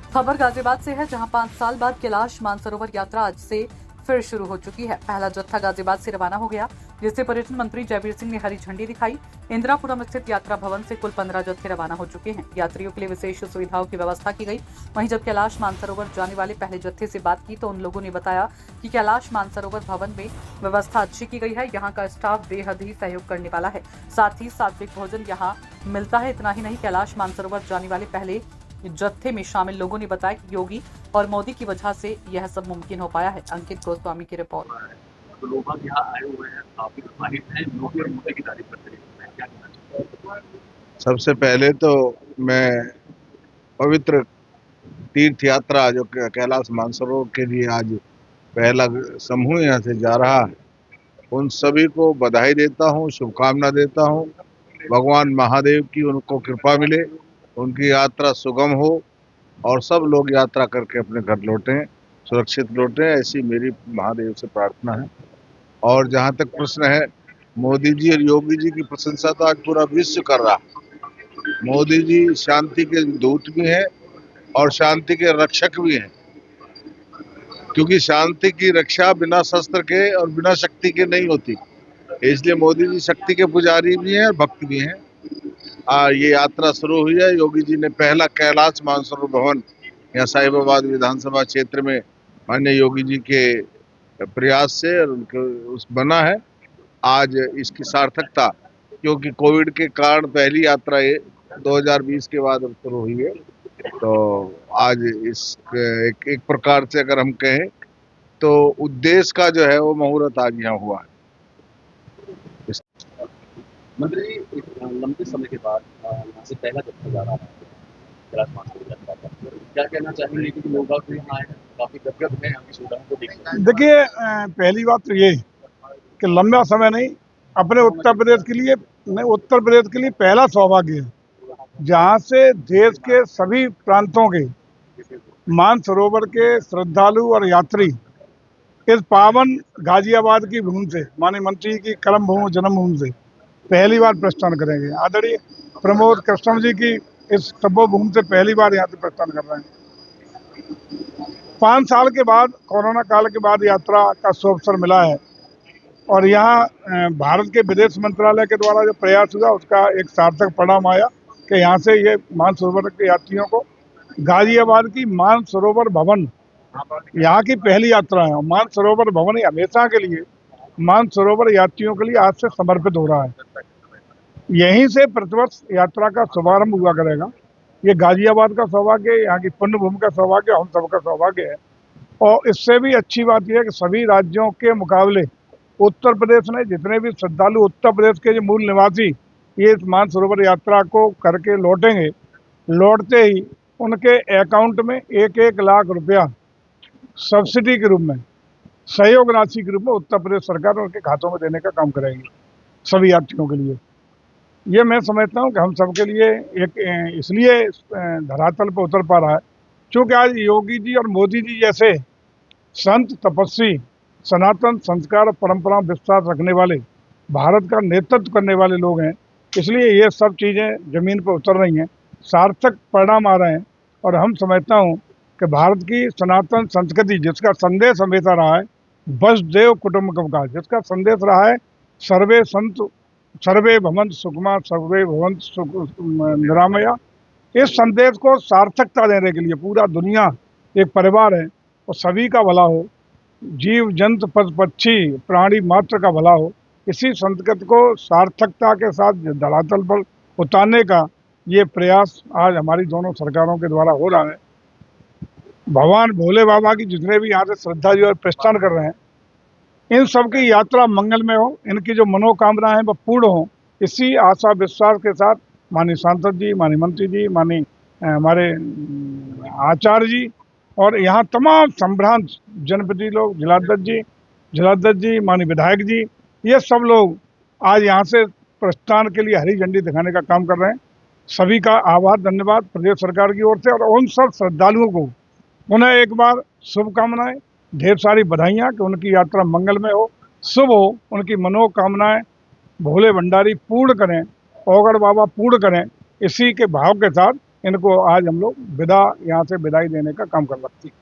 खबर गाजियाबाद से है, जहां 5 साल बाद कैलाश मानसरोवर यात्रा आज से फिर शुरू हो चुकी है। पहला जत्था गाजियाबाद से रवाना हो गया, जिससे पर्यटन मंत्री जयवीर सिंह ने हरी झंडी दिखाई। इंदिरापुरम स्थित यात्रा भवन से कुल 15 जत्थे रवाना हो चुके हैं। यात्रियों के लिए विशेष सुविधाओं की व्यवस्था की गई। वहीं जब कैलाश मानसरोवर जाने वाले पहले जत्थे से बात की तो उन लोगों ने बताया कि कैलाश मानसरोवर भवन में व्यवस्था अच्छी की गई है। यहाँ का स्टाफ बेहद ही सहयोग करने वाला है। साथ ही सात्विक भोजन यहाँ मिलता है। इतना ही नहीं, कैलाश मानसरोवर जाने वाले पहले जत्थे में शामिल लोगों ने बताया कि योगी और मोदी की वजह से यह सब मुमकिन हो पाया है। अंकित गोस्वामी की रिपोर्ट। तो लोग यहाँ आए हुए हैं, काफी उत्साहित हैं, योगी और मोदी की तारीफ करते हैं। क्या कहना चाहिए? सबसे पहले तो मैं पवित्र तीर्थ यात्रा जो कैलाश मानसरोवर के लिए आज पहला समूह यहाँ से जा रहा है, उन सभी को बधाई देता हूँ, शुभकामना देता हूँ। भगवान महादेव की उनको कृपा मिले, उनकी यात्रा सुगम हो और सब लोग यात्रा करके अपने घर लौटें, सुरक्षित लौटें, ऐसी मेरी महादेव से प्रार्थना है। और जहाँ तक प्रश्न है मोदी जी और योगी जी की प्रशंसा तो आज पूरा विश्व कर रहा है। मोदी जी शांति के दूत भी हैं और शांति के रक्षक भी हैं, क्योंकि शांति की रक्षा बिना शस्त्र के और बिना शक्ति के नहीं होती। इसलिए मोदी जी शक्ति के पुजारी भी हैं और भक्त भी हैं। ये यात्रा शुरू हुई है। योगी जी ने पहला कैलाश मानसरोवर भवन यहाँ साहिबाबाद विधानसभा क्षेत्र में माननीय योगी जी के प्रयास से और उनके उस बना है। आज इसकी सार्थकता, क्योंकि कोविड के कारण पहली यात्रा ये 2020 के बाद शुरू हुई है, तो आज इस एक प्रकार से अगर हम कहें तो उद्देश्य का जो है वो मुहूर्त आज यहाँ हुआ है। मंत्री जी, एक लंबे समय के बाद यहाँ से पहला जत्था जा रहा है कैलाश मानसरोवर यात्रा का। क्या कहना चाहेंगे कि लोग आप यहाँ आए हैं, काफी गदगद हैं यहाँ की सुविधाओं को देखकर? देखिए, पहली बात तो ये कि लंबा समय नहीं, अपने उत्तर प्रदेश के लिए पहला सौभाग्य है जहाँ से देश के सभी प्रांतों के मानसरोवर के श्रद्धालु और यात्री इस पावन गाजियाबाद की भूमि से, माननीय मंत्री की कर्म भूमि जन्मभूमि से पहली बार प्रस्थान करेंगे। आदरणीय प्रमोद कृष्ण जी की इस तपोभूमि से पहली बार यहाँ से प्रस्थान कर रहे हैं। 5 साल के बाद, कोरोना काल के बाद यात्रा का सुअवसर मिला है और यहाँ भारत के विदेश मंत्रालय के द्वारा जो प्रयास हुआ उसका एक सार्थक परिणाम आया कि यहाँ से ये मानसरोवर के यात्रियों को गाजियाबाद की मानसरोवर भवन यहाँ की पहली यात्रा है। मानसरोवर भवन हमेशा के लिए मानसरोवर यात्रियों के लिए आज से समर्पित हो रहा है। यहीं से प्रतिवर्ष यात्रा का शुभारंभ हुआ करेगा। ये गाजियाबाद का सौभाग्य, यहाँ की पुण्य भूमि का सौभाग्य, हम सबका सौभाग्य है। और इससे भी अच्छी बात यह है कि सभी राज्यों के मुकाबले उत्तर प्रदेश ने जितने भी श्रद्धालु उत्तर प्रदेश के जो मूल निवासी ये मानसरोवर यात्रा को करके लौटेंगे, लौटते ही उनके अकाउंट में 1-1 लाख रुपया सब्सिडी के रूप में, सहयोग राशि के रूप में उत्तर प्रदेश सरकार उनके खातों में देने का काम करेगी सभी यात्रियों के लिए। ये मैं समझता हूँ कि हम सबके लिए एक इसलिए धरातल पर उतर पा रहा है क्योंकि आज योगी जी और मोदी जी जैसे संत, तपस्वी, सनातन संस्कार और परंपरा विश्वास रखने वाले, भारत का नेतृत्व करने वाले लोग हैं। इसलिए ये सब चीज़ें ज़मीन पर उतर रही हैं, सार्थक परिणाम आ रहे हैं। और हम समझता हूँ कि भारत की सनातन संस्कृति जिसका संदेश हमेशा रहा है वसुधैव कुटुंबकम का, जिसका संदेश रहा है सर्वे संतु सर्वे भवन्तु सुखिनः सर्वे भवन्तु निरामया, इस संदेश को सार्थकता देने के लिए पूरा दुनिया एक परिवार है और सभी का भला हो, जीव जंतु पशु पक्षी प्राणी मात्र का भला हो, इसी संस्कृति को सार्थकता के साथ धरातल पर उतारने का ये प्रयास आज हमारी दोनों सरकारों के द्वारा हो रहा है। भगवान भोले बाबा की जितने भी यहाँ से श्रद्धालु और प्रस्थान कर रहे हैं, इन सब की यात्रा मंगलमय हो, इनकी जो मनोकामना है वह पूर्ण हो, इसी आशा विश्वास के साथ माननीय सांसद जी, माननीय मंत्री जी, माननीय हमारे आचार्य जी और यहाँ तमाम संभ्रांत जनप्रतिनिधि लोग, जिलाध्यक्ष जी, माननीय विधायक जी, ये सब लोग आज यहाँ से प्रस्थान के लिए हरी झंडी दिखाने का काम कर रहे हैं। सभी का आभार, धन्यवाद प्रदेश सरकार की ओर से और उन सब श्रद्धालुओं को पुनः एक बार शुभकामनाएं, ढेर सारी बधाइयाँ कि उनकी यात्रा मंगलमय हो, शुभ हो, उनकी मनोकामनाएं भोले भंडारी पूर्ण करें, ओगड़ बाबा पूर्ण करें, इसी के भाव के साथ इनको आज हम लोग विदा यहाँ से विदाई देने का काम कर सकते हैं।